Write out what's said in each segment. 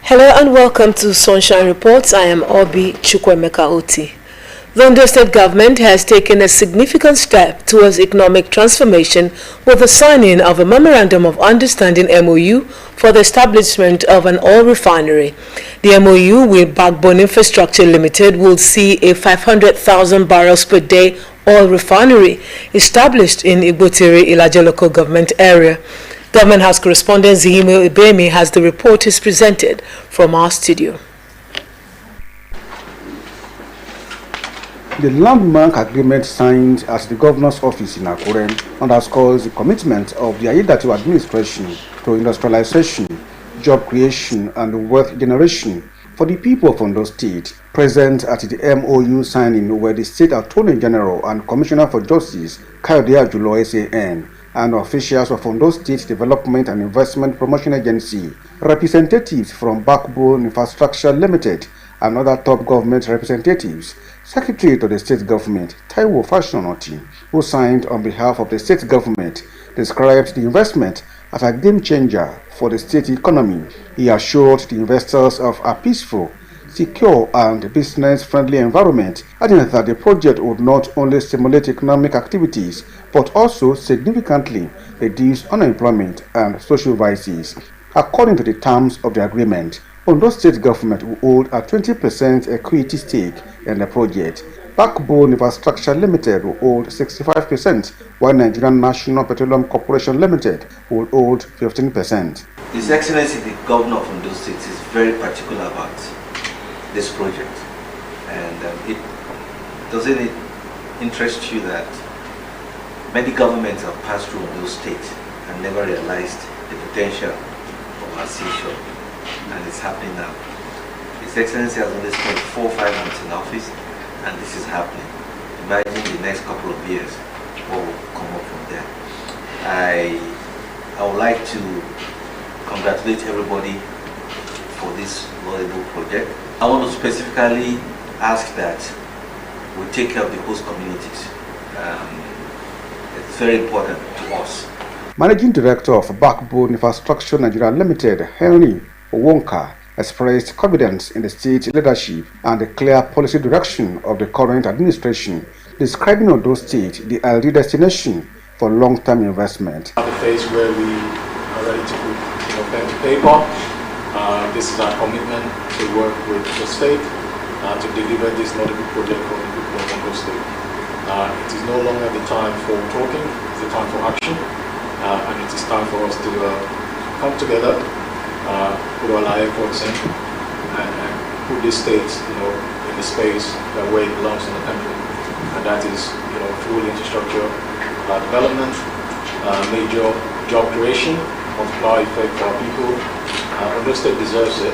Hello and welcome to Sunshine Reports. I am Obi Chukwemeka Oti. The Ondo State government has taken a significant step towards economic transformation with the signing of a Memorandum of Understanding MOU for the establishment of an oil refinery. The MOU with Backbone Infrastructure Limited will see a 500,000 barrels per day oil refinery established in Igbotiri, Ilaje local government area. Government House correspondent Zihimo Ibemi has the report is presented from our studio. The landmark agreement signed at the governor's office in Akure underscores the commitment of the Ayedatiwa administration to industrialization, job creation, and wealth generation for the people of Ondo State. Present at the MOU signing were the State Attorney General and Commissioner for Justice, Kayode Ajulo SAN, and officials of Ondo State Development and Investment Promotion Agency, representatives from Backbone Infrastructure Limited, and other top government representatives. Secretary to the state government, Taiwo Fashionoti, who signed on behalf of the state government, described the investment as a game changer for the state economy. He assured the investors of a peaceful, secure and business-friendly environment, adding that the project would not only stimulate economic activities, but also significantly reduce unemployment and social vices. According to the terms of the agreement, Ondo State government will hold a 20% equity stake in the project. Backbone Infrastructure Limited will hold 65%, while Nigerian National Petroleum Corporation Limited will hold 15%. His Excellency the Governor of Ondo State is very particular about this project, and doesn't it interest you that many governments have passed through Ondo State and never realized the potential of our seashore, and it's happening now. His Excellency has only spent 4 or 5 months in office, and this is happening. Imagine the next couple of years what will come up from there. I would like to congratulate everybody for this valuable project. I want to specifically ask that we take care of the host communities. It's very important to us. Managing Director of Backbone Infrastructure Nigeria Limited, Henry Owonka, expressed confidence in the state leadership and the clear policy direction of the current administration, describing Ondo State the ideal destination for long-term investment. At the phase where we are ready to put pen to paper, this is our commitment to work with the state to deliver this notable project for the people of Ondo State. It is no longer the time for talking; it's the time for action, and it is time for us to come together, put all our efforts in, and put this state, in the space where it belongs in the country, and that is, full infrastructure development, major job creation, multiplier effect for our people. Ondo State deserves it,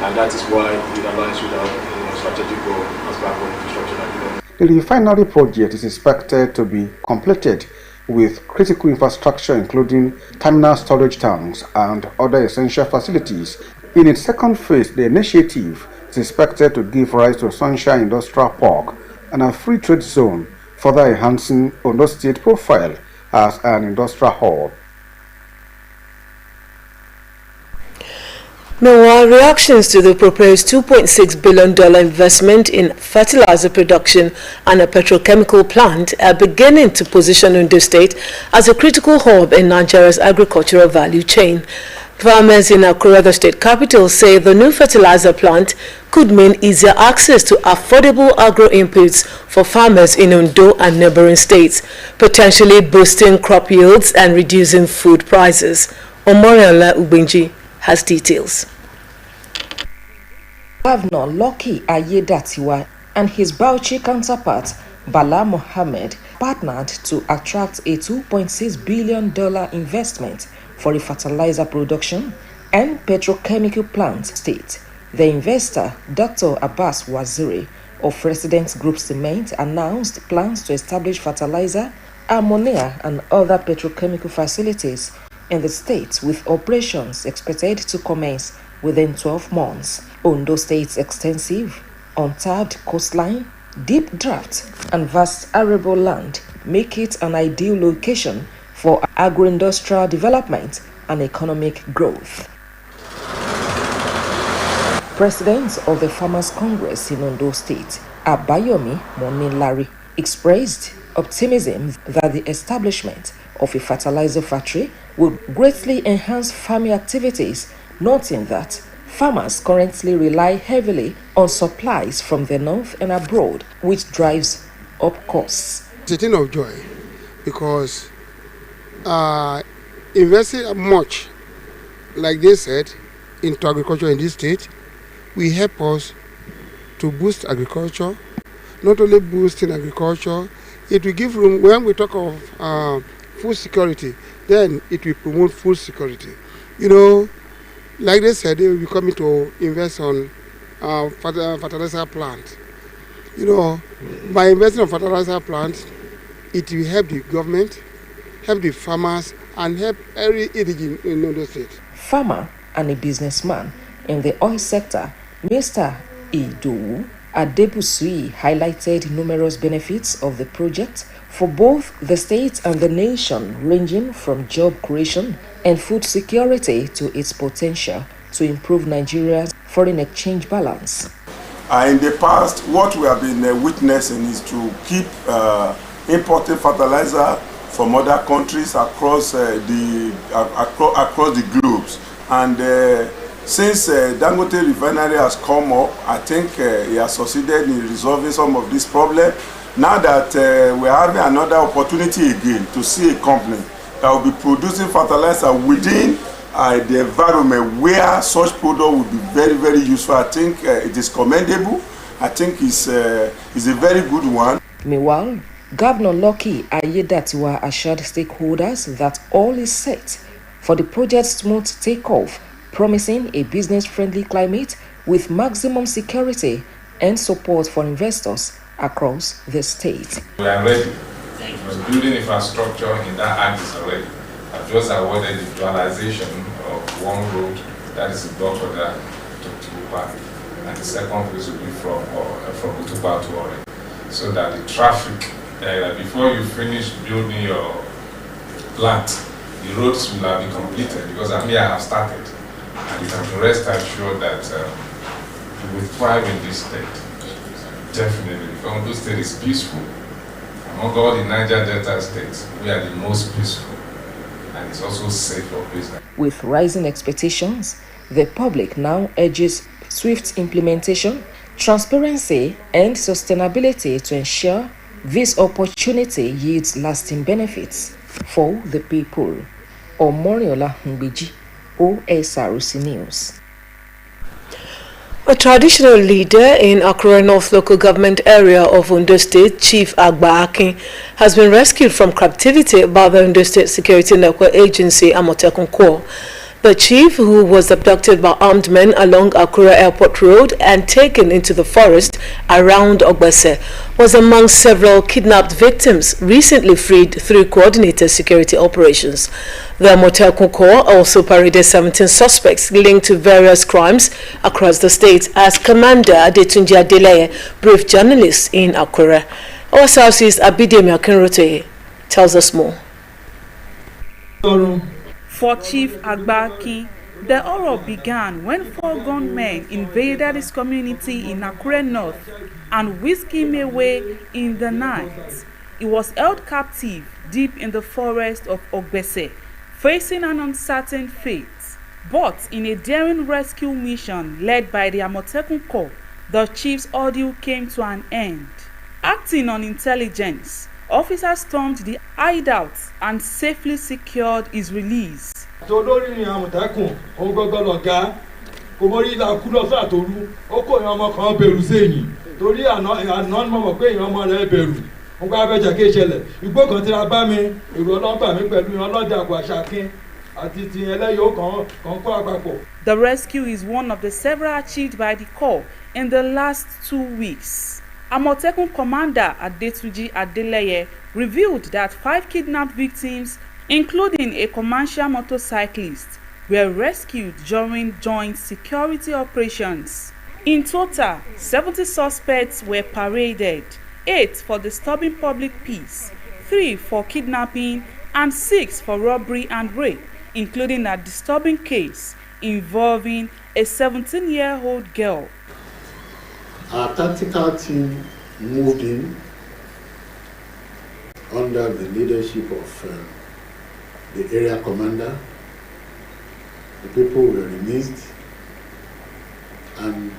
and that is why it aligns with our strategic goal as Backbone Infrastructure. The refinery project is expected to be completed with critical infrastructure including terminal storage tanks and other essential facilities. In its second phase, the initiative is expected to give rise to Sunshine Industrial Park and a free trade zone, further enhancing Ondo State profile as an industrial hub. Meanwhile, reactions to the proposed $2.6 billion investment in fertilizer production and a petrochemical plant are beginning to position Ondo State as a critical hub in Nigeria's agricultural value chain. Farmers in Akure, the state capital, say the new fertilizer plant could mean easier access to affordable agro inputs for farmers in Ondo and neighboring states, potentially boosting crop yields and reducing food prices. Omoriola Ubenji has details. Governor Lucky Ayedatiwa and his Bauchi counterpart Bala Mohammed partnered to attract a $2.6 billion investment for a fertilizer production and petrochemical plant state. The investor, Dr. Abbas Waziri of Residence Group Cement, announced plans to establish fertilizer, ammonia and other petrochemical facilities in the state, with operations expected to commence within 12 months. Ondo State's extensive, untapped coastline, deep draft, and vast arable land make it an ideal location for agro-industrial development and economic growth. President of the Farmers Congress in Ondo State, Abayomi Monilari, expressed optimism that the establishment of a fertilizer factory will greatly enhance farming activities, noting that farmers currently rely heavily on supplies from the north and abroad, which drives up costs. It's a thing of joy because investing much, like they said, into agriculture in this state will help us to boost agriculture. Not only boosting agriculture, it will give room. When we talk of food security, then it will promote food security. You know, like they said, they will be coming to invest on fertilizer plant. You know, by investing on fertilizer plants, it will help the government, help the farmers, and help every indigene in Ondo State. Farmer and a businessman in the oil sector, Mr. Idowu Adebusui highlighted numerous benefits of the project for both the state and the nation, ranging from job creation and food security to its potential to improve Nigeria's foreign exchange balance. In the past, what we have been witnessing is to keep importing fertilizer from other countries across the globes. And since Dangote refinery has come up, I think he has succeeded in resolving some of this problem. Now that we're having another opportunity again to see a company that will be producing fertilizer within the environment where such product will be very, very useful. I think it is commendable. I think it's a very good one. Meanwhile, Governor Lucky Ayedatiwa assured stakeholders that all is set for the project's smooth takeoff, promising a business-friendly climate with maximum security and support for investors across the state. We are ready. Because building infrastructure in that act is already. I've just awarded the dualization of one road, that is Dokoda to Tupa, and the second phase will be from Utupa to Ore. So that the traffic, before you finish building your plant, the roads will have been completed because I have started. And you can rest assured that you will thrive in this state. Definitely, because this state is peaceful. Among all the Niger Delta states, we are the most peaceful. And it's also safe for business. With rising expectations, the public now urges swift implementation, transparency, and sustainability to ensure this opportunity yields lasting benefits for the people. Omoriola Mbiji, Osrc News. A traditional leader in Akure North local government area of Ondo State, Chief Agba Akin, has been rescued from captivity by the Ondo State Security Network Agency, Amotekun Corps. The chief, who was abducted by armed men along Akure Airport Road and taken into the forest around Ogbese, was among several kidnapped victims recently freed through coordinated security operations. The Amotekun Corps also paraded 17 suspects linked to various crimes across the state, as Commander Adetunji Adeleye briefed journalists in Akure. Osrc's Abidemi Akinrote tells us more. For Chief Agba Akin, the horror began when 4 gunmen invaded his community in Akure North and whisked him away in the night. He was held captive deep in the forest of Ogbese, facing an uncertain fate. But in a daring rescue mission led by the Amotekun Corps, the chief's ordeal came to an end. Acting on intelligence, officers stormed the hideout and safely secured his release. Olórí ni Àmọ̀tẹ́kùn òun gbọ́gbọ́ lọ̀gá kò mórí ìlà kú lọ́sọ̀ àtòru ó kó èèyàn ọmọ kan bẹ̀rù sẹ́yìn torí àná mọ̀ pé èèyàn ọmọ rẹ̀ bẹ̀rù mo gbá abẹ́jà kí ìṣẹ̀lẹ̀ igbó kan tí a bá mi èrò ọlọ́gbà mi pẹ̀lú ọlọ́dẹ àgbà Ṣàkín àti ti ẹlẹ́yọ̀ kan kó àpapọ̀. The rescue is one of the several achieved by the Corps in the last 2 weeks. Amotekun Commander Adetunji Adeleye revealed that 5 kidnapped victims, including a commercial motorcyclist, were rescued during joint security operations. In total, 70 suspects were paraded, 8 for disturbing public peace, 3 for kidnapping, and 6 for robbery and rape, including a disturbing case involving a 17-year-old girl. Our tactical team moved in under the leadership of the area commander. The people were released, and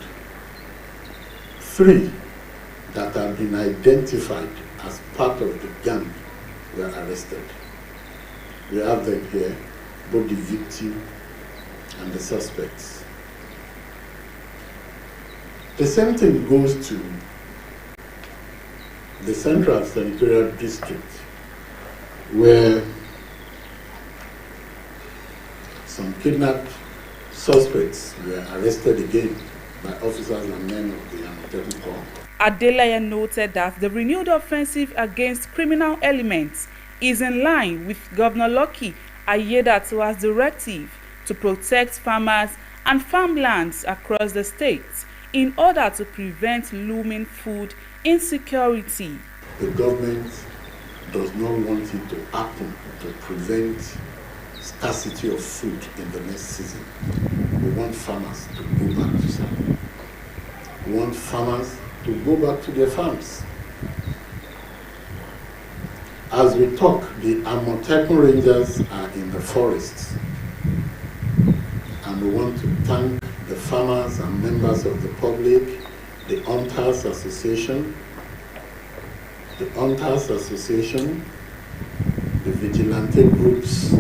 3 that have been identified as part of the gang were arrested. We have them here, both the victim and the suspects. The same thing goes to the Central Senatorial District, where some kidnapped suspects were arrested again by officers and men of the Amotekun Corps. Adeleye noted that the renewed offensive against criminal elements is in line with Governor Lucky Aiyedatiwa's directive to protect farmers and farmlands across the state in order to prevent looming food insecurity. The government does not want it to happen to prevent scarcity of food in the next season. We want farmers to go back to farm. We want farmers to go back to their farms. As we talk, the Amotekun Rangers are in the forests, and we want to thank the farmers and members of the public, the Hunters Association, the vigilante groups,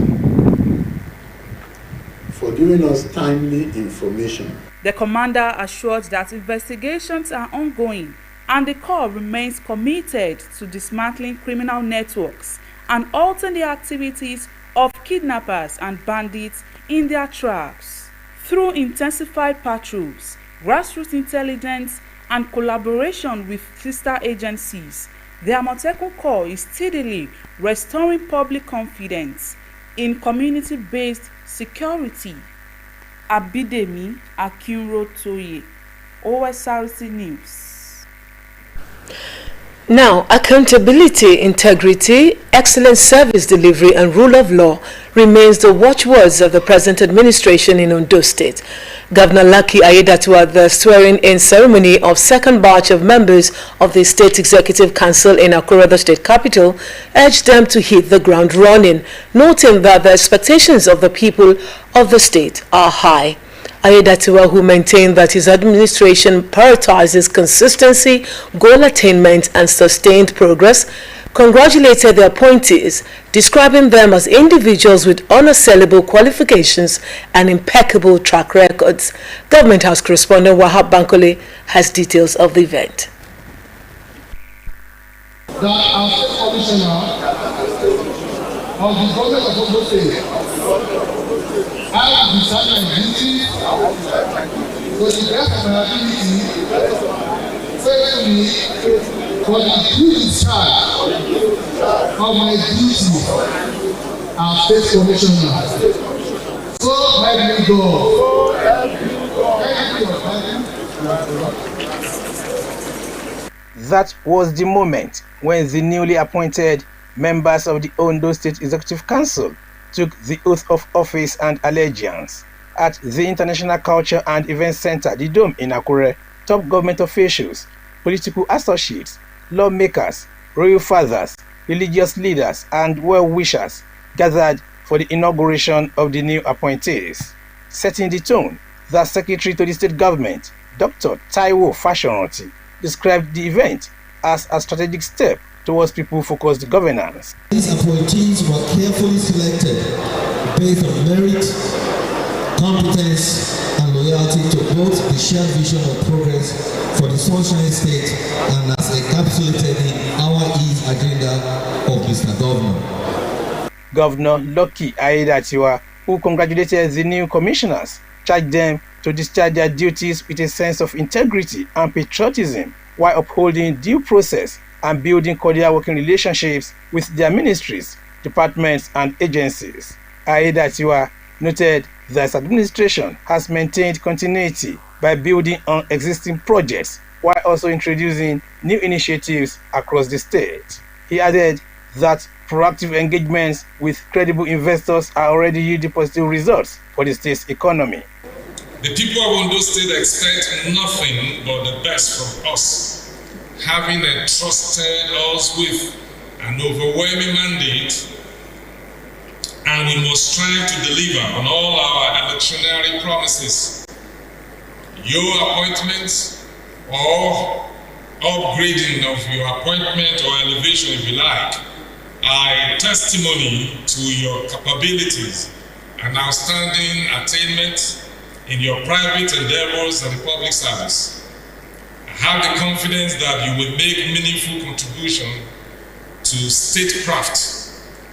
for giving us timely information. The commander assured that investigations are ongoing and the Corps remains committed to dismantling criminal networks and halting the activities of kidnappers and bandits in their tracks. Through intensified patrols, grassroots intelligence, and collaboration with sister agencies, the Amotekun Corps is steadily restoring public confidence in community-based security. Abidemi Akinrotoye, Osrc News. Now, accountability, integrity, excellent service delivery and rule of law remains the watchwords of the present administration in Ondo State. Governor Lucky Aiyedatiwa, at the swearing-in ceremony of second batch of members of the State Executive Council in Akure, the state capital, urged them to hit the ground running, noting that the expectations of the people of the state are high. Aiyedatiwa, who maintained that his administration prioritizes consistency, goal attainment, and sustained progress, congratulated the appointees, describing them as individuals with unassailable qualifications and impeccable track records. Government House correspondent Wahab Bankole has details of the event. That our state commissioner of the government of Ondo State, I decide my duty to the best of my ability, faithfully, for the due discharge of my duty as state commissioner. So help me God. That was the moment when the newly appointed members of the Ondo State Executive Council took the oath of office and allegiance at the International Culture and Events Center, the Dome in Akure. Top government officials, political associates, lawmakers, royal fathers, religious leaders, and well-wishers gathered for the inauguration of the new appointees. Setting the tone, the Secretary to the State Government, Dr. Taiwo Fashoranti, described the event as a strategic step towards people-focused governance. These appointees were carefully selected based on merit, competence, and loyalty to both the shared vision of progress for the Sunshine State and as encapsulated in our Ease agenda of Mr. Governor. Governor Lucky Aiyedatiwa, who congratulated the new commissioners, charged them to discharge their duties with a sense of integrity and patriotism while upholding due process and building cordial working relationships with their ministries, departments, and agencies. Aiyedatiwa noted that his administration has maintained continuity by building on existing projects while also introducing new initiatives across the state. He added that proactive engagements with credible investors are already yielding positive results for the state's economy. The people of Ondo State expect nothing but the best from us, having entrusted us with an overwhelming mandate, and we must strive to deliver on all our electionary promises. Your appointments or upgrading of your appointment or elevation, if you like, are a testimony to your capabilities and outstanding attainment in your private endeavors and the public service. I have the confidence that you will make meaningful contribution to statecraft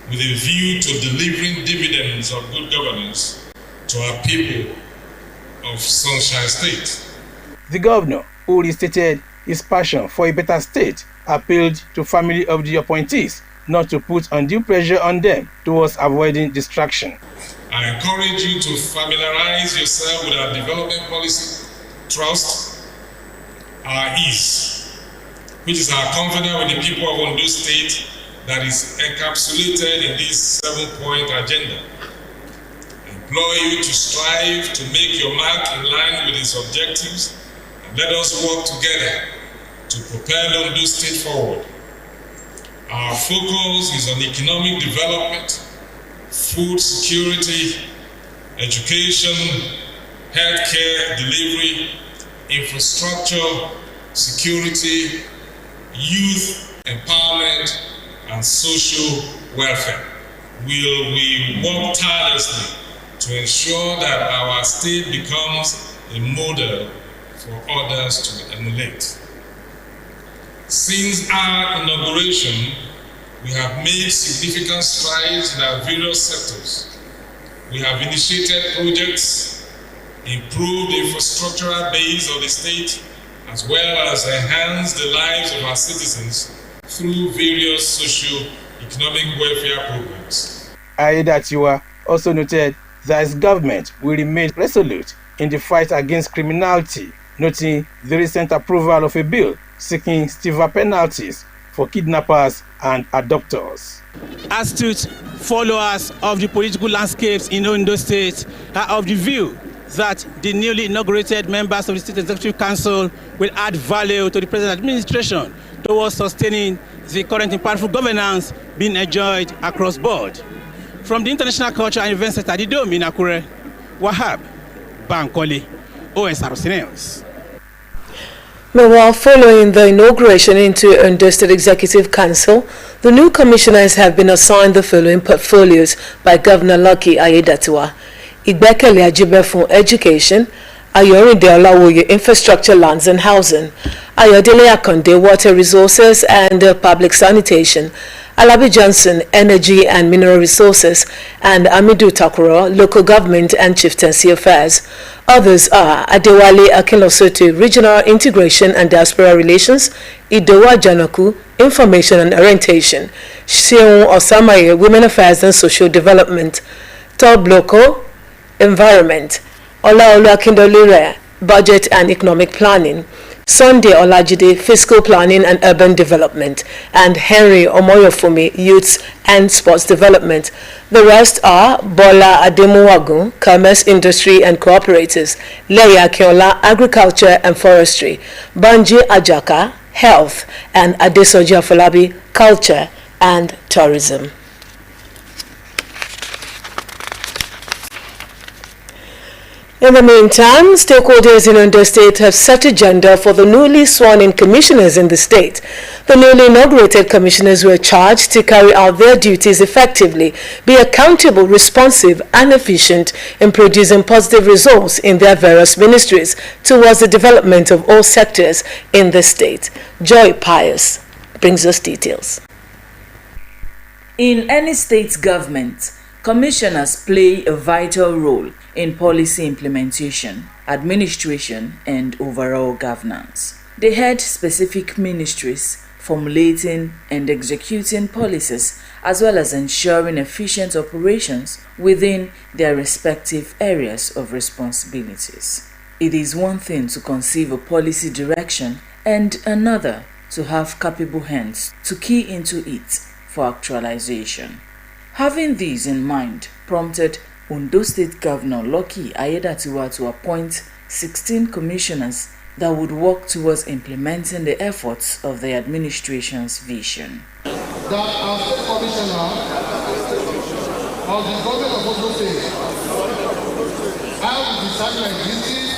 with a view to delivering dividends of good governance to our people of Sunshine State. The governor, who restated his passion for a better state, appealed to family of the appointees not to put undue pressure on them towards avoiding distraction. I encourage you to familiarize yourself with our development policy, trust, our ease, which is our covenant with the people of Ondo State that is encapsulated in this 7-point agenda. I implore you to strive to make your mark in line with its objectives, and let us work together to propel Ondo State forward. Our focus is on economic development, food security, education, healthcare delivery, infrastructure, security, youth empowerment, and social welfare. Will we work tirelessly to ensure that our state becomes a model for others to emulate? Since our inauguration, we have made significant strides in our various sectors. We have initiated projects, improved the infrastructural base of the state, as well as enhanced the lives of our citizens through various socio-economic welfare programs. Aiyedatiwa also noted that his government will remain resolute in the fight against criminality, noting the recent approval of a bill seeking stiffer penalties for kidnappers and abductors. Astute followers of the political landscapes in Ondo State are of the view that the newly inaugurated members of the State Executive Council will add value to the present administration towards sustaining the current impactful governance being enjoyed across board. From the International Culture and Events Center, the Dome in Akure, Wahab Bankole, Osrc News. Meanwhile, following the inauguration into Ondo State Executive Council, the new commissioners have been assigned the following portfolios by Governor Lucky Aiyedatiwa: Igbekele Ajibefun Education, Ayorinde Olawoye Infrastructure, Lands and Housing, Ayodele Akonde Water Resources and Public Sanitation, Alabi Johnson Energy and Mineral Resources, and Amidu Takuro Local Government and Chieftaincy Affairs. Others are Adewale Akinlosote Regional Integration and Diaspora Relations, Idowa Janaku Information and Orientation, Seun Osamaye Women Affairs and Social Development, Tob Local Environment, Olaolu Akindolire Budget and Economic Planning, Sunday Olajide Fiscal Planning and Urban Development, and Henry Omoyofumi Youth and Sports Development. The rest are Bola Ademuwagun, Commerce, Industry and Cooperatives, Leya Akinola, Agriculture and Forestry, Banji Ajaka, Health, and Adesoji Afolabi, Culture and Tourism. In the meantime, stakeholders in Ondo State have set agenda for the newly sworn-in commissioners in the state. The newly inaugurated commissioners were charged to carry out their duties effectively, be accountable, responsive, and efficient in producing positive results in their various ministries towards the development of all sectors in the state. Joy Pius brings us details. In any state government, commissioners play a vital role in policy implementation, administration, and overall governance. They head specific ministries, formulating and executing policies, as well as ensuring efficient operations within their respective areas of responsibilities. It is one thing to conceive a policy direction and another to have capable hands to key into it for actualization. Having these in mind prompted Ondo State Governor Lucky Ayedatiwa to appoint 16 commissioners that would work towards implementing the efforts of the administration's vision. That our state commissioner of the government of Ondo State, I will discharge my duties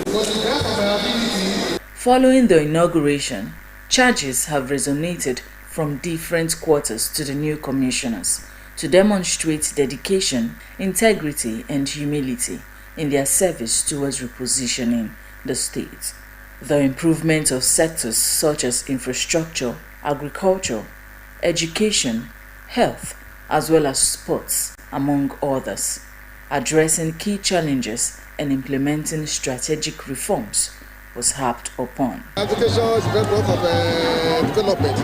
to the best of my ability. Following the inauguration, charges have resonated from different quarters to the new commissioners to demonstrate dedication, integrity, and humility in their service towards repositioning the state. The improvement of sectors such as infrastructure, agriculture, education, health, as well as sports, among others, addressing key challenges and implementing strategic reforms was harped upon. Education is very part of development.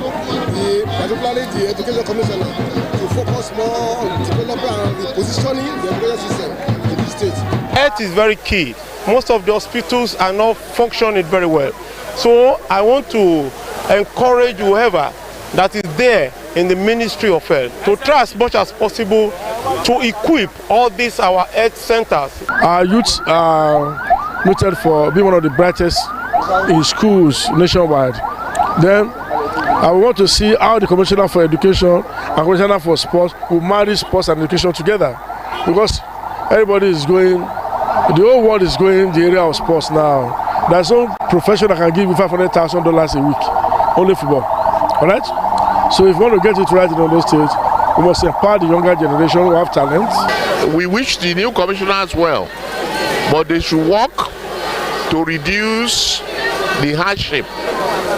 Particularly the education commissioner to focus more on developing and repositioning the education system in the state. Health is very key. Most of the hospitals are not functioning very well. So I want to encourage whoever that is there in the Ministry of Health to try as much as possible to equip all these our health centers. Our youth are noted for being one of the brightest in schools nationwide. Then I want to see how the Commissioner for Education and Commissioner for Sports will marry sports and education together, because everybody is going, the whole world is going the area of sports now. There's no profession that can give you $500,000 a week, only football. All right? So if we want to get it right in those states, we must empower the younger generation who have talent. We wish the new commissioners well, but they should work to reduce the hardship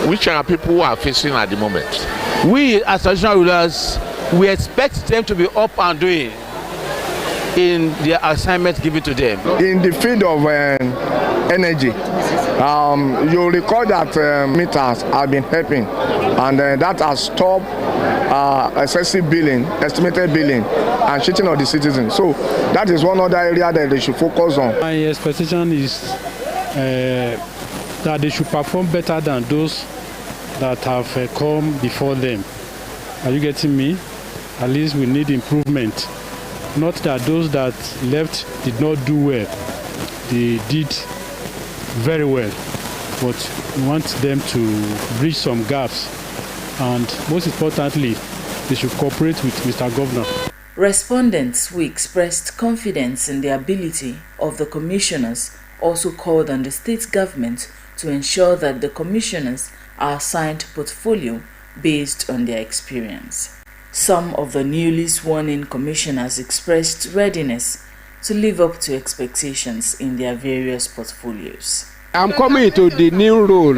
which our people are facing at the moment. We as traditional rulers, we expect them to be up and doing in their assignment given to them. In the field of energy, you'll recall that meters have been helping, and that has stopped excessive billing, estimated billing, and cheating of the citizens. So that is one other area that they should focus on. My expectation is that they should perform better than those that have come before them. Are you getting me? At least we need improvement. Not that those that left did not do well. They did very well. But we want them to bridge some gaps. And most importantly, they should cooperate with Mr. Governor. Respondents who expressed confidence in the ability of the commissioners also called on the state government to ensure that the commissioners are assigned portfolio based on their experience. Some of the newly sworn-in commissioners expressed readiness to live up to expectations in their various portfolios. I'm coming to the new role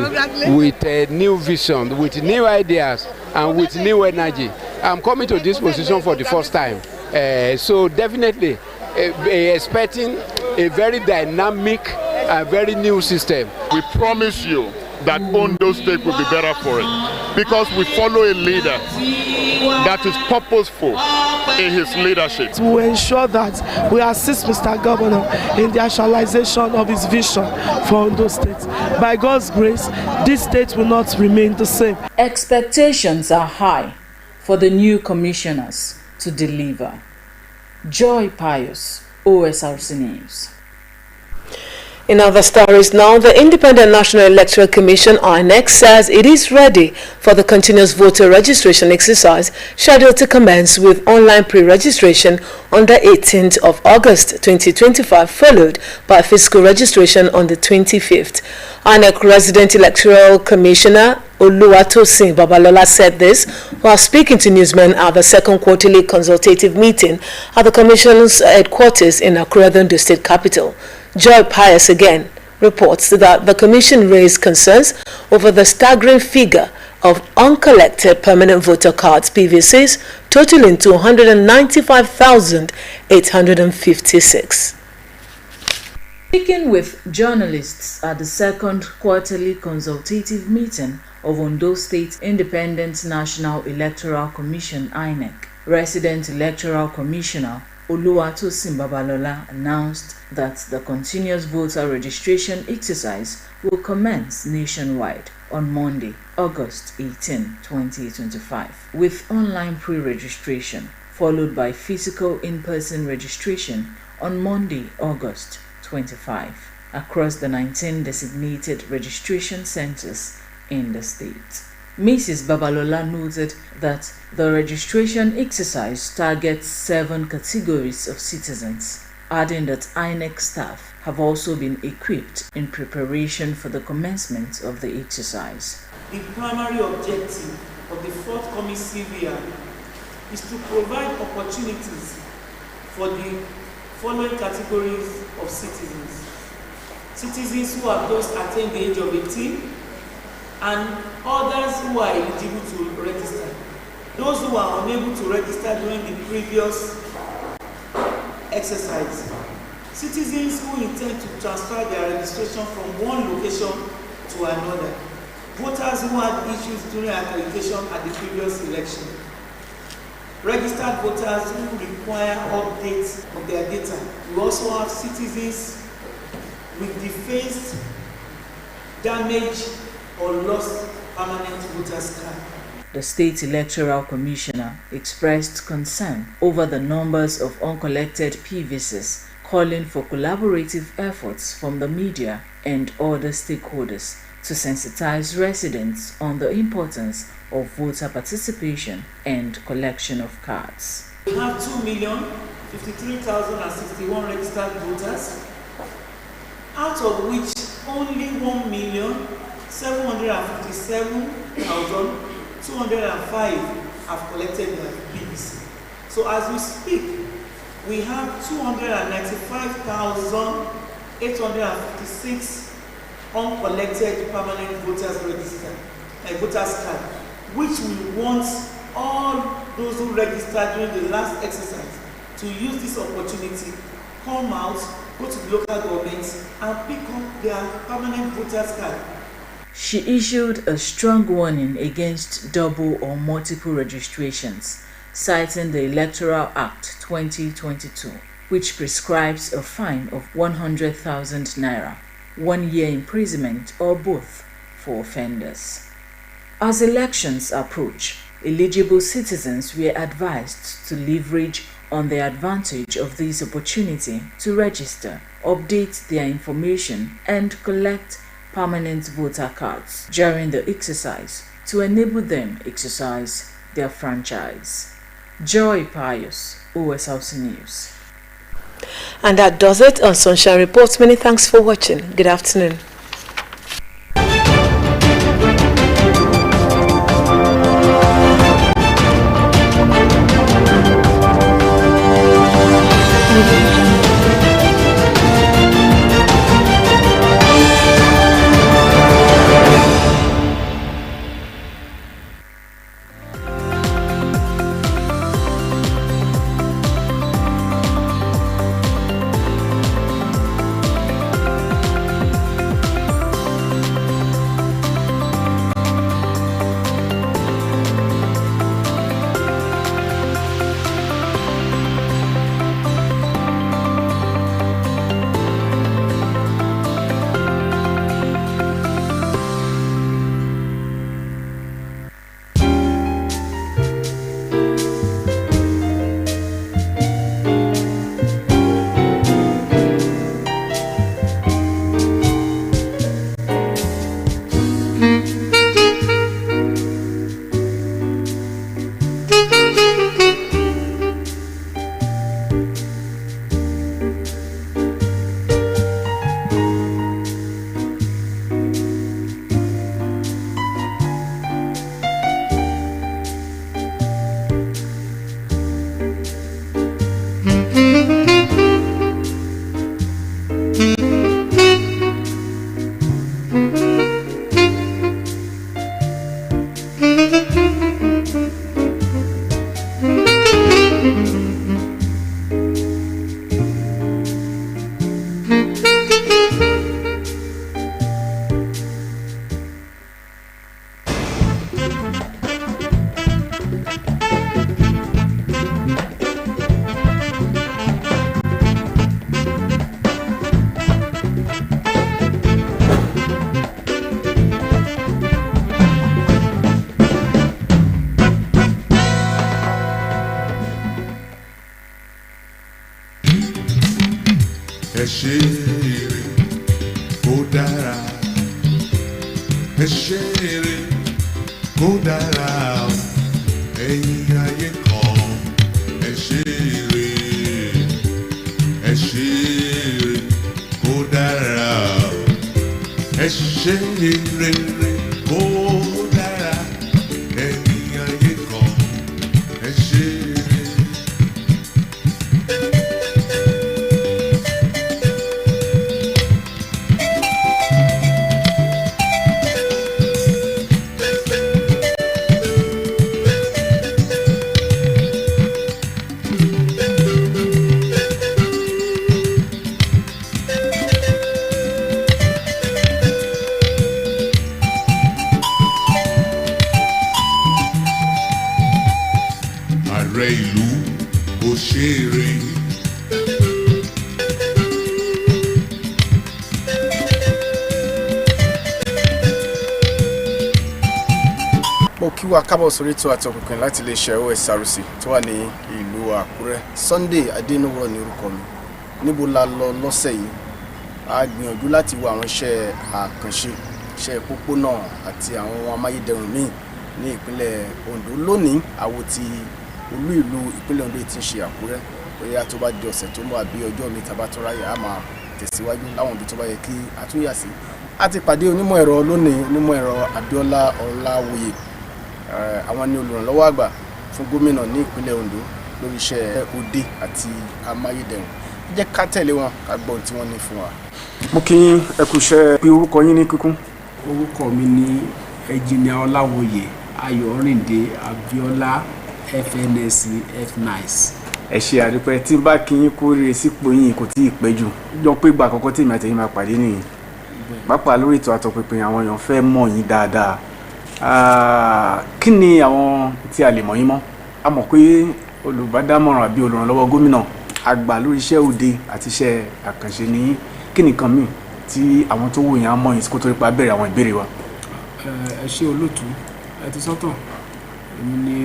with a new vision, with new ideas, and with new energy. I'm coming to this position for the first time. So definitely expecting a very dynamic and very new system. We promise you that Ondo State will be better for it, because we follow a leader that is purposeful in his leadership. We will ensure that we assist Mr. Governor in the actualization of his vision for Ondo State. By God's grace, this state will not remain the same. Expectations are high for the new commissioners to deliver. Joy Pius, Osrc News. In other stories now, the Independent National Electoral Commission, INEC, says it is ready for the continuous voter registration exercise scheduled to commence with online pre-registration on the 18th of August 2025, followed by physical registration on the 25th. INEC Resident Electoral Commissioner Oluwatosin Babalola said this while speaking to newsmen at the second quarterly consultative meeting at the Commission's headquarters in Akure, the Ondo State capital. Joy Pius again reports that the Commission raised concerns over the staggering figure of uncollected permanent voter cards PVCs totaling to 195,856. Speaking with journalists at the second quarterly consultative meeting of Ondo State Independent National Electoral Commission (INEC), Resident Electoral Commissioner Oluwatosin Babalola announced that the continuous voter registration exercise will commence nationwide on Monday, August 18, 2025, with online pre-registration followed by physical in-person registration on Monday, August 25, across the 19 designated registration centers in the state. Mrs. Babalola noted that the registration exercise targets 7 categories of citizens, adding that INEC staff have also been equipped in preparation for the commencement of the exercise. The primary objective of the forthcoming CVR is to provide opportunities for the following categories of citizens. Citizens who have just attained the age of 18 and others who are eligible to register. Those who are unable to register during the previous exercise. Citizens who intend to transfer their registration from one location to another. Voters who had issues during accreditation at the previous election. Registered voters who require updates of their data. We also have citizens with defaced, damaged, or lost permanent voters card. The State Electoral Commissioner expressed concern over the numbers of uncollected PVCs, calling for collaborative efforts from the media and other stakeholders to sensitize residents on the importance of voter participation and collection of cards. We have 2,053,061 registered voters, out of which only 1,757,205 have collected their PVC. So as we speak, we have 295,856 uncollected permanent voters registered, voters card, which we want all those who registered during the last exercise to use this opportunity, come out, go to the local governments and pick up their permanent voters card. She issued a strong warning against double or multiple registrations, citing the Electoral Act 2022, which prescribes a fine of 100,000 naira, 1 year imprisonment or both for offenders. As elections approach, eligible citizens were advised to leverage on the advantage of this opportunity to register, update their information, and collect permanent voter cards during the exercise to enable them exercise their franchise. Joy Pius, Osrc News. And that does it on Sunshine Reports. Many thanks for watching. Good afternoon. kó dára. Ẹ ṣe rere kó dára o. Ẹ̀yin ayé kan ẹ ṣe rere. Ẹ ṣe rere kó dára o. Ẹ ṣe rere kó dára. Ẹ̀yin ayé kan ẹ ṣe rere. Ààrẹ ìlú òṣèré. Mo kí wa kábọ̀ sórí ètò Àtọpinpin láti iléeṣẹ́ Osrc tó wà ní ìlú Àkúrẹ́. Sunday Adénúwọ̀ ní orúkọ mi. Níbo la lọ lọ́sẹ̀ yìí? A gbìyànjú láti wo àwọn iṣẹ́ àkànṣe, iṣẹ́ pópónà àti àwọn amáyédẹrùn míì ní ìpínlẹ̀ Ondo. Lónìí àwo ti olú ìlú ìpínlẹ̀ Ondo tí ń ṣe Àkúrẹ́. Bóyá tó bá di ọ̀sẹ̀ tó ń bọ̀ àbí ọjọ́ mi tàbá tó ráyè á máa tẹ̀síwájú láwọn ibi tó bá yẹ kí a tún yà sí. A ti pàdé onímọ̀ ẹ̀rọ lónìí, onímọ̀ ẹ̀rọ Abíọ́lá Ọláwuyè. Àwọn ni olùrànlọ́wọ́ àgbà fún gómìnà ní ìpínlẹ̀ Ondo lórí iṣẹ́ òde àti amáyédẹrùn. Jẹ́ ká tẹ̀lé wọn ká gbọ́ ohun tí wọ́n ní fún wa. Mo kí yín ẹ kú iṣẹ́, pé orúkọ yín ní kíkún. Orúkọ mi ní Ẹnjìnìà Ọláwuyè Ayọ̀rìndé Abíọ́lá FNSC F9. Ẹ ṣe àdúpẹ́ tí bá kí yín kó rere sípò yín kò tí ì pẹ́ jù. Jọ pé ìgbà àkọ́kọ́ tí èmi àtẹ̀yìn máa pàdé nìyí. Pàápàá lórí ètò Àtọpinpin àwọn èèyàn fẹ́ mọ̀ yín dáadáa. Kí ni àwọn tí a lè mọ̀ yín mọ́? A mọ̀ pé olùbádámọ̀ràn àbí olùrànlọ́wọ́ gómìnà àgbà lórí iṣẹ́ òde àti iṣẹ́ àkànṣe ní kí nìkan míì tí àwọn tó wò yín á mọ̀ yín kó tó nípa bẹ̀rẹ̀ àwọn ìbéèrè wa. Ẹ ṣe olóòtú, ẹ ti sọ́tọ̀. Èmi ni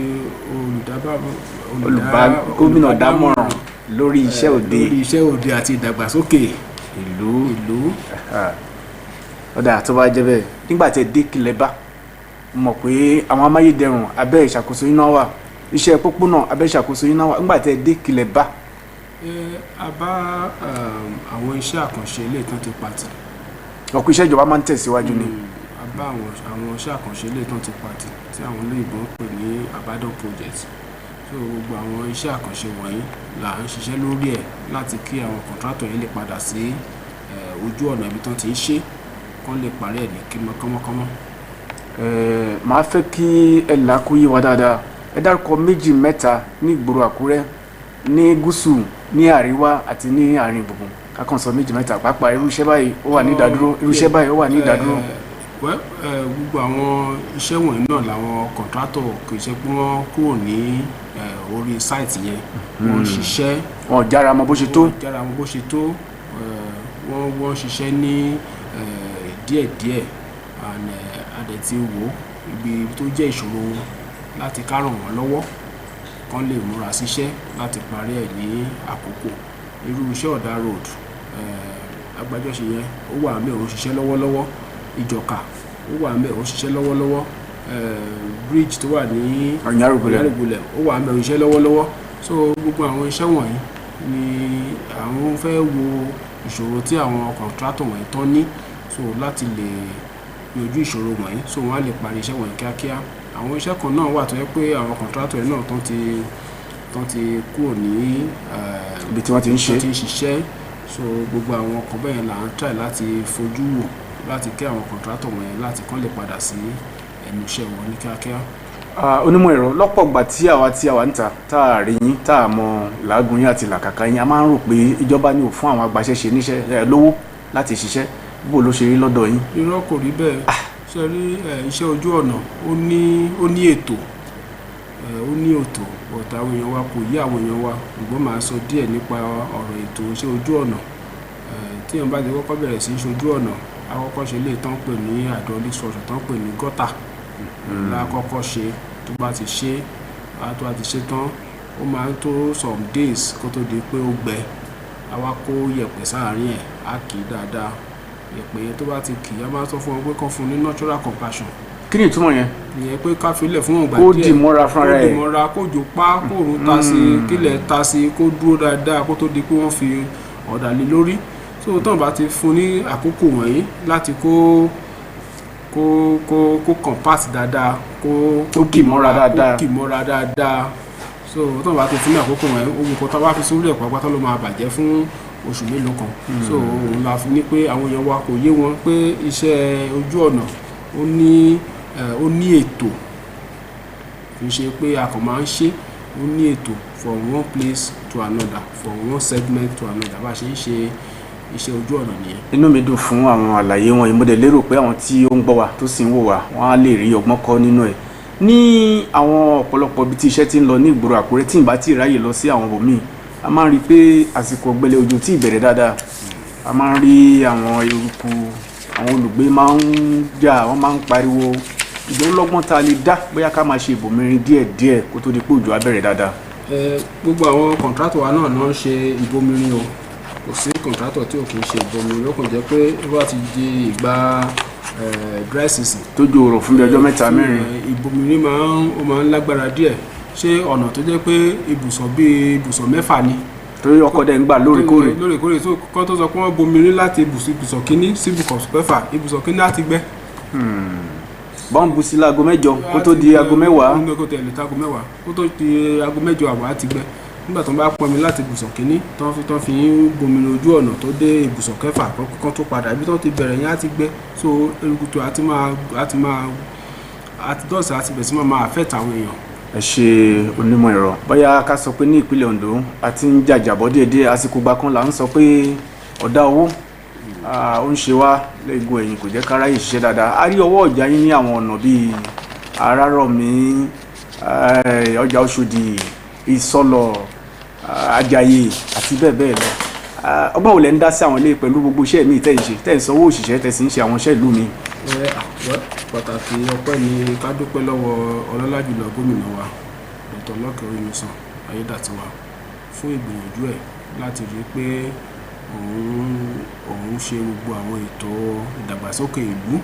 gómìnà dámọ̀ràn lórí iṣẹ́ òde àti ìdàgbàsókè ìlú. Ọ̀dà tó bá jẹ́ bẹ́ẹ̀, nígbà tí ẹ dé kílẹ̀ bá mọ̀ pé àwọn amáyédẹrùn abẹ́ ìṣàkóso yín náà wà, iṣẹ́ pópónà abẹ́ ìṣàkóso yín náà wà, nígbà tí ẹ dé kílẹ̀ bá. A bá àwọn iṣẹ́ àkànṣe ilé ìtàn ti pàtì. Ọ̀pọ̀ iṣẹ́ ìjọba máa ń tẹ̀síwájú ni. A bá àwọn iṣẹ́ àkànṣe ilé ìtàn ti pàtì tí àwọn olóyìnbó ń pè ní abandon project. So gbogbo àwọn iṣẹ́ àkànṣe wọ̀nyí là ń ṣiṣẹ́ lórí ẹ̀ láti kí àwọn kọ̀ntrátọ̀ yẹn lè padà sí ojú ọ̀nà ibi tán ti ń ṣe kán lè parí ẹ̀ ní kánmọ́kánmọ́. Màá fẹ́ kí ẹ là kó yé wa dáadáa. Ẹ dárúkọ méjì mẹ́ta ní ìgboro Àkúrẹ́, ní gúúsù, ní àríwá àti ní àárín gbùngbùn. Kákan sọ méjì mẹ́ta pàápàá irú iṣẹ́ báyìí ó wà ní ìdádúró, irú iṣẹ́ báyìí ó wà ní ìdádúró. Gbogbo àwọn iṣẹ́ wọ̀nyí náà làwọn kọ̀ntrátọ̀ kì í ṣe pé wọ́n kúrò ní orí sáìtì yẹn. Wọ́n ṣiṣẹ́. Wọ́n jára mọ́ bó ṣe tó. Wọ́n ṣiṣẹ́ ní díẹ̀díẹ̀ adẹ̀ ti wò ibi tó jẹ́ ìṣòro láti ká ràn wọ́n lọ́wọ́ kán lè múra síṣẹ́ láti parí ẹ̀ ní àkókò. Irú iṣẹ́ ọ̀dà road agbájọ́ṣe yẹn ó wà ńbẹ̀ ó ṣiṣẹ́ lọ́wọ́lọ́wọ́. Ìjọ̀ka ó wà ńbẹ̀ ó ṣiṣẹ́ lọ́wọ́lọ́wọ́. Bridge tó wà ní Ọ̀nyárùgbùlẹ̀ ó wà ńbẹ̀ ó ṣiṣẹ́ lọ́wọ́lọ́wọ́. So gbogbo àwọn iṣẹ́ wọ̀nyí ni àwọn fẹ́ wo ìṣòro tí àwọn kọ̀ntrátọ̀ wọ̀nyí tán ní so láti lè yanjú ìṣòro wọ̀nyí so wọ́n á lè parí iṣẹ́ wọ̀nyí kíákíá. Àwọn iṣẹ́ kan náà wà tó yẹ pé àwọn kọ̀ntrátọ̀ yẹn náà tán ti kúrò ní ibi tí wọ́n ti ń ṣiṣẹ́. So gbogbo àwọn ọkọ̀ bẹ́ẹ̀ là ń try láti fojú wò láti kí àwọn kọ̀ntrátọ̀ wọ̀nyí láti kán lè padà sí ẹnu iṣẹ́ wọn ní kíákíá. Onímọ̀ ẹ̀rọ lọ́pọ̀ ìgbà tí àwa níta tá a rí yín tá a mọ làágùn yín àti làkàkà yín a máa ń rò pé ìjọba ni ò fún àwọn agbaṣẹ́ṣe níṣẹ́ lówó láti ṣiṣẹ́. Bó ló ṣe rí lọ́dọ̀ yín? Irọ́ kò rí bẹ́ẹ̀. Ṣé rí iṣẹ́ ojú ọ̀nà ó ní ètò ọ̀tá àwọn èèyàn wa kò yí àwọn èèyàn wa ṣùgbọ́n màá sọ díẹ̀ nípa ọ̀rọ̀ ètò iṣẹ́ ojú ọ̀nà. Tí èèyàn bá ti kọ́kọ́ bẹ̀rẹ̀ sí í ṣojú ọ̀nà àkọ́kọ́ ṣe lè tán pè ní hydraulic structure tán pè ní gọ́tà lákọ́kọ́ ṣe. Tó bá ti ṣe tán ó máa ń tó some days kó tó di pé ó gbẹ. A wá kó yẹ̀pẹ̀ sáàárín ẹ̀ á kì í dáadáa. ìpè tó bá ti kì í a máa sọ fún wọn pé kán fún ní natural compassion. kí ni ìtumọ̀ yẹn? ìyẹn pé ká filẹ̀ fún ọgbà díẹ̀ kó dì mọ́ra fúnra ẹ̀, kó dì mọ́ra, kó jò pa, kó òrùn ta sí, kílẹ̀ ta sí, kó dúró dáadáa kó tó di pé wọ́n fi ọ̀dà lé lórí. so tán bá ti fún ní àkókò wọ̀nyí láti kó compact dáadáa, kó kì mọ́ra dáadáa. so tán bá ti fún ní àkókò wọ̀nyí ohun kan tá bá fi sórí ẹ̀ pàápàá ló máa bàjẹ́ fún oṣù mélòó kan. so òun la fi ní pé àwọn èèyàn wa kò yé wọn pé iṣẹ́ ojú ọ̀nà ó ní ètò, kì í ṣe pé a kàn máa ń ṣe, ó ní ètò from one place to another, from one segment to another, bá a ṣe ń ṣe iṣẹ́ ojú ọ̀nà nìyẹn. inú mi dùn fún àwọn àlàyé wọn yìí, mo dẹ̀ lérò pé àwọn tí ó ń gbọ́ wa tó sì ń wò wá wọ́n á lè rí ọgbọ́n kọ́ nínú ẹ̀. ní àwọn ọ̀pọ̀lọpọ̀ ibi tí iṣẹ́ ti ń lọ ní ìgboro Àkúrẹ́ tí ìbá tí ì ráyè lọ sí àwọn ibòmíì, a máa ń rí i pé àsìkò ọ̀gbẹlẹ̀ òjò tí ì bẹ̀rẹ̀ dáadáa, a máa ń rí àwọn eruku, àwọn olùgbé máa ń jà, wọ́n máa ń pariwo. ìdánlọ́gbọ́n tá a lè dá bóyá ká máa ṣe ìbòmírin díẹ̀díẹ̀ kó tó di pé òjò á bẹ̀rẹ̀ dáadáa. gbogbo àwọn kọ̀ǹtrátọ̀ wa náà ń ṣe ìbomirin o, kò sí kọ̀ǹtrátọ̀ tí ò kì í ṣe ìbomirin, ó kàn jẹ́ pé wọ́n ti di ìgbà dry season tó jò rọ̀ fún bí ọjọ́ mẹ́ta mẹ́rin. ìbomirin máa ń lágbára díẹ̀. ṣé ọ̀nà tó jẹ́ pé ibùsọ̀ mẹ́fà ni torí ọkọ̀ dẹ̀ ń gbà lóòrèkóòrè tó kọ́ tó sọ pé wọ́n bomirin láti ibùsọ̀ kínní sí ibùsọ̀ mẹ́fà, ibùsọ̀ kínní láti gbẹ́. bọ́ǹbù sí láago 8 kó tó di aago 10. kó tẹ̀lé táago 10 kó tó di aago 8 àbọ̀ á ti gbẹ́. nígbà tó ń bá pọnmi láti ibùsọ̀ kínní tán fi ń bomirin ojú ọ̀nà tó dé ibùsọ̀ kẹfà kan tó padà ibi tó ti bẹ̀rẹ̀ yẹn á ti gbẹ́. so eruku tó àti dọ́ọ̀sì àti bẹ̀rẹ̀ sí máa affect àwọn èèyàn. ẹ ṣe onímọ̀ ẹ̀rọ. bóyá ká sọ pé ní ìpínlẹ̀ Ondo a ti ń jàjàbọ́ díẹ̀díẹ̀, àsìkò gbà kan là ń sọ pé ọ̀dá owó ó ń ṣe wá lẹ́gùn ẹ̀yìn, kò jẹ́ káráyè ṣiṣẹ́ dáadáa. a rí ọwọ́ ọ̀jà yín ní àwọn ọ̀nà bíi Arárọ̀mí, ọjà Ọ̀ṣọ́dì, Ìsọlọ̀, Àjàyè àti bẹ́ẹ̀ bẹ́ẹ̀ lọ. ọgbọ́n wo lẹ ń dá sí àwọn ilé pẹ̀lú gbogbo iṣẹ́ mi tẹ́ ń ṣe, tẹ́ ń sanwó òṣìṣẹ́, tẹ́ sì ń ṣe àwọn iṣẹ́ ìlú mi? pàtàkì ọpẹ́ ni ká dúpẹ́ lọ́wọ́ ọlọ́lá jùlọ gómìnà wa Dr. Lucky Orímisan Ayédàtiwa fún ìgbìyànjú ẹ̀ láti rí pé òun ṣe gbogbo àwọn ètò ìdàgbàsókè ìlú